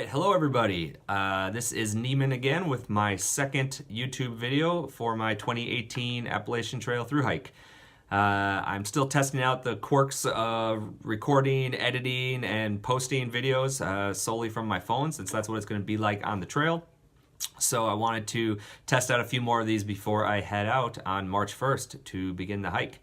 hello everybody. This is Neiman again with my second YouTube video for my 2018 Appalachian Trail thru hike. I'm still testing out the quirks of recording, editing, and posting videos solely from my phone, since that's what it's going to be like on the trail. So I wanted to test out a few more of these before I head out on March 1st to begin the hike.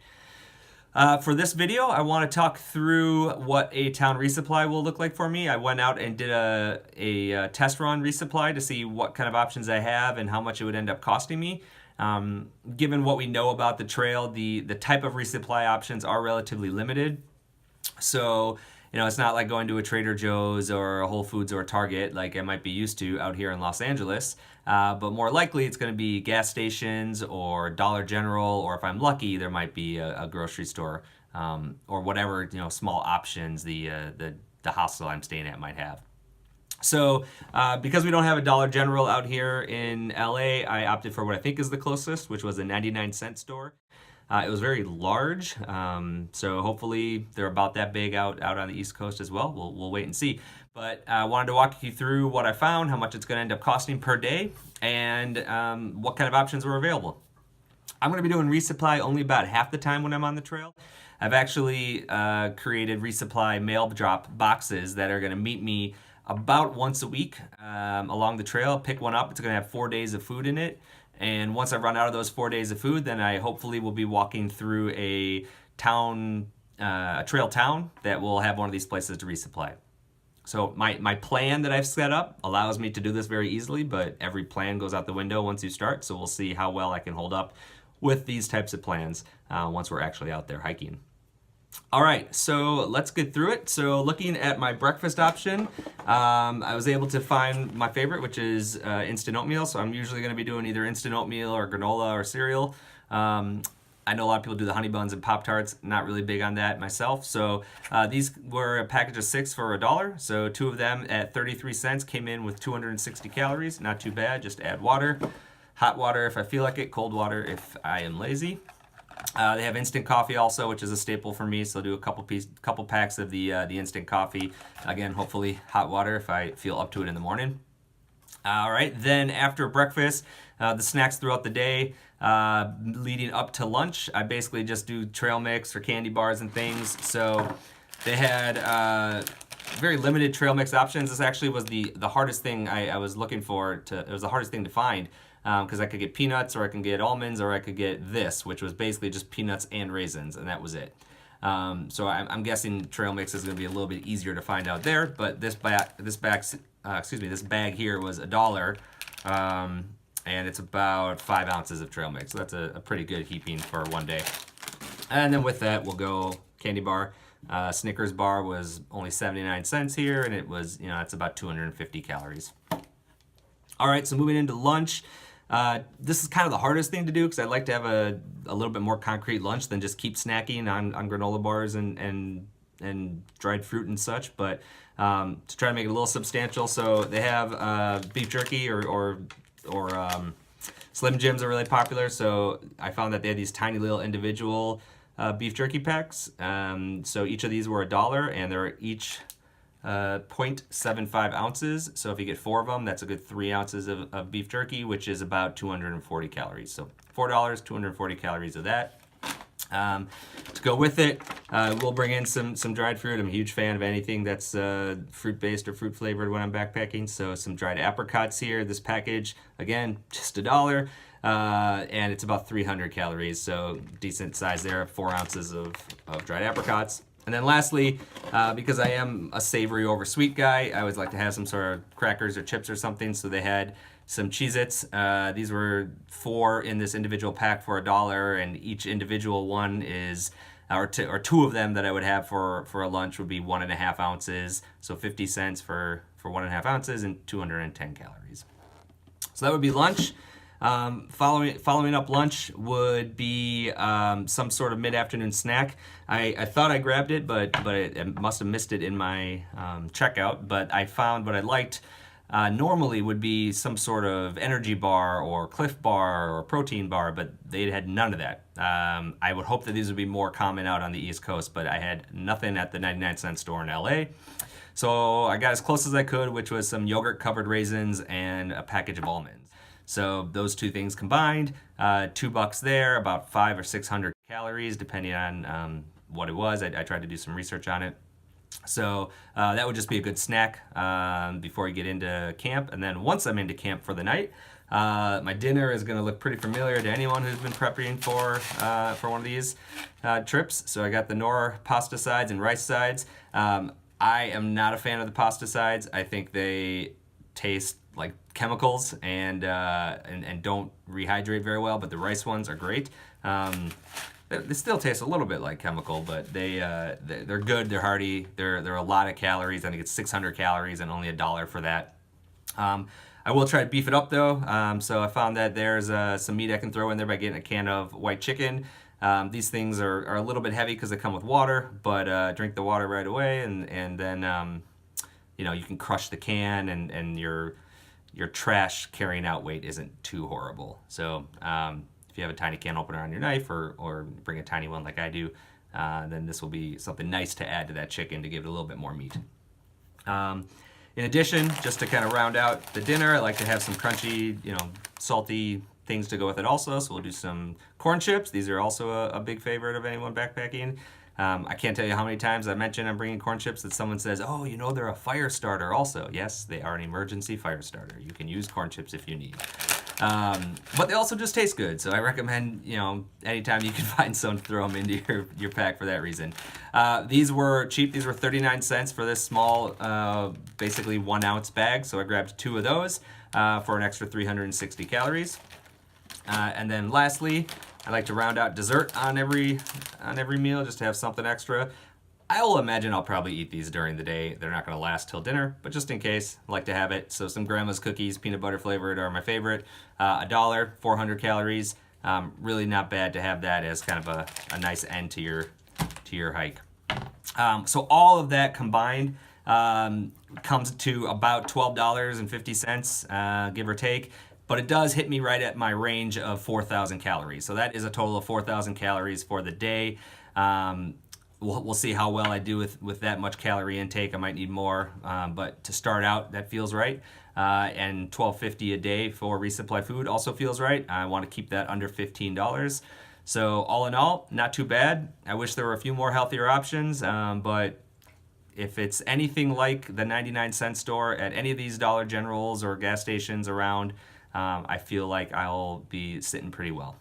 For this video, I want to talk through what a town resupply will look like for me. I went out and did a test run resupply to see what kind of options I have and how much it would end up costing me. Given what we know about the trail, the type of resupply options are relatively limited. So, it's not like going to a Trader Joe's or a Whole Foods or a Target like I might be used to out here in Los Angeles. But more likely it's going to be gas stations or Dollar General, or if I'm lucky, there might be a grocery store or whatever, small options the hostel I'm staying at might have. So because we don't have a Dollar General out here in LA, I opted for what I think is the closest, which was a 99-cent store. It was very large, so hopefully they're about that big out on the East Coast as well. We'll wait and see. But I wanted to walk you through what I found, how much it's going to end up costing per day, and what kind of options were available. I'm going to be doing resupply only about half the time when I'm on the trail. I've actually created resupply mail drop boxes that are going to meet me about once a week along the trail. Pick one up. It's going to have 4 days of food in it. And once I run out of those 4 days of food, then I hopefully will be walking through a town, a trail town that will have one of these places to resupply. So my plan that I've set up allows me to do this very easily, but every plan goes out the window once you start. So we'll see how well I can hold up with these types of plans once we're actually out there hiking. All right, so let's get through it. So looking at my breakfast option, I was able to find my favorite, which is instant oatmeal. So I'm usually going to be doing either instant oatmeal or granola or cereal. I know a lot of people do the honey buns and Pop-Tarts. Not really big on that myself. So these were a package of 6 for $1. So 2 of them at 33 cents came in with 260 calories. Not too bad. Just add water. Hot water if I feel like it. Cold water if I am lazy. They have instant coffee also, which is a staple for me. So I'll do a couple packs of the instant coffee. Again, hopefully hot water if I feel up to it in the morning. All right, then after breakfast, the snacks throughout the day, leading up to lunch, I basically just do trail mix or candy bars and things. So they had very limited trail mix options. This actually was the hardest thing I was looking for. It was the hardest thing to find. Because I could get peanuts, or I could get almonds, or I could get this, which was basically just peanuts and raisins, and that was it. So I'm guessing trail mix is going to be a little bit easier to find out there. But this bag here was $1, and it's about 5 ounces of trail mix. So that's a pretty good heaping for one day. And then with that, we'll go candy bar. Snickers bar was only 79 cents here, and it was, it's about 250 calories. All right, so moving into lunch. This is kind of the hardest thing to do because I'd like to have a little bit more concrete lunch than just keep snacking on granola bars and dried fruit and such. But to try to make it a little substantial, so they have beef jerky or Slim Jims are really popular. So I found that they had these tiny little individual beef jerky packs. So each of these were $1, and they're each 0.75 ounces. So if you get 4 of them, that's a good 3 ounces of beef jerky, which is about 240 calories. So $4, 240 calories of that. To go with it, we'll bring in some dried fruit. I'm a huge fan of anything that's fruit-based or fruit-flavored when I'm backpacking. So some dried apricots here. This package, again, just $1. And it's about 300 calories. So decent size there, 4 ounces of dried apricots. And then lastly, because I am a savory over sweet guy, I always like to have some sort of crackers or chips or something. So they had some Cheez-Its. These were 4 in this individual pack for $1, and each individual one is, or 2 of them that I would have for a lunch would be 1.5 ounces. So 50 cents for 1.5 ounces and 210 calories. So that would be lunch. Following up lunch would be some sort of mid-afternoon snack. I thought I grabbed it, but I must have missed it in my checkout. But I found what I liked normally would be some sort of energy bar or Cliff Bar or protein bar, but they had none of that. I would hope that these would be more common out on the East Coast, but I had nothing at the 99-cent store in LA. So I got as close as I could, which was some yogurt covered raisins and a package of almonds. So those two things combined, $2 there, about 500 or 600 calories, depending on what it was. I tried to do some research on it. So that would just be a good snack before you get into camp. And then once I'm into camp for the night, my dinner is going to look pretty familiar to anyone who's been prepping for one of these trips. So I got the Knorr pasta sides and rice sides. I am not a fan of the pasta sides. I think they taste like chemicals and don't rehydrate very well, but the rice ones are great. They still taste a little bit like chemical, but they're good. They're hearty. They're a lot of calories. I think it's 600 calories and only $1 for that. I will try to beef it up though. So I found that there's some meat I can throw in there by getting a can of white chicken. These things are a little bit heavy because they come with water, but drink the water right away, and then you can crush the can, and your trash carrying out weight isn't too horrible. So if you have a tiny can opener on your knife, or bring a tiny one like I do, then this will be something nice to add to that chicken to give it a little bit more meat. In addition, just to kind of round out the dinner, I like to have some crunchy, salty things to go with it also. So we'll do some corn chips. These are also a big favorite of anyone backpacking. I can't tell you how many times I mentioned I'm bringing corn chips that someone says, oh, they're a fire starter also. Yes, they are an emergency fire starter. You can use corn chips if you need. But they also just taste good, so I recommend, anytime you can find some, throw them into your pack for that reason. These were cheap. These were 39 cents for this small, basically 1 ounce bag, so I grabbed 2 of those for an extra 360 calories. And then lastly, I like to round out dessert on every meal, just to have something extra. I will imagine I'll probably eat these during the day. They're not going to last till dinner, but just in case, I like to have it. So some grandma's cookies, peanut butter flavored, are my favorite. $1, 400 calories. Really not bad to have that as kind of a nice end to your hike. So all of that combined comes to about $12.50, give or take. But it does hit me right at my range of 4,000 calories. So that is a total of 4,000 calories for the day. We'll see how well I do with that much calorie intake. I might need more, but to start out, that feels right. And $12.50 a day for resupply food also feels right. I want to keep that under $15. So all in all, not too bad. I wish there were a few more healthier options, but if it's anything like the 99-cent store at any of these Dollar Generals or gas stations around, I feel like I'll be sitting pretty well.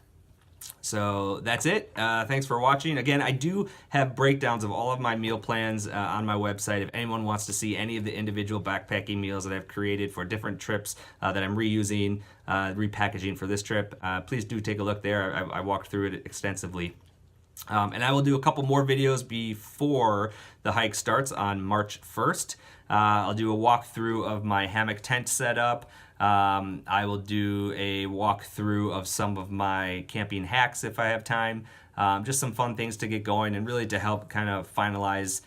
So that's it. Thanks for watching. Again, I do have breakdowns of all of my meal plans on my website. If anyone wants to see any of the individual backpacking meals that I've created for different trips that I'm reusing, repackaging for this trip, please do take a look there. I walked through it extensively. And I will do a couple more videos before the hike starts on March 1st. I'll do a walkthrough of my hammock tent setup. I will do a walkthrough of some of my camping hacks if I have time. Just some fun things to get going and really to help kind of finalize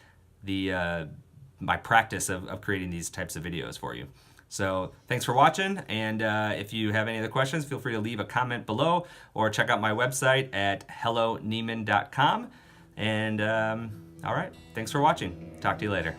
my practice of creating these types of videos for you. So thanks for watching, and if you have any other questions, feel free to leave a comment below or check out my website at hellonieman.com. And all right, thanks for watching. Talk to you later.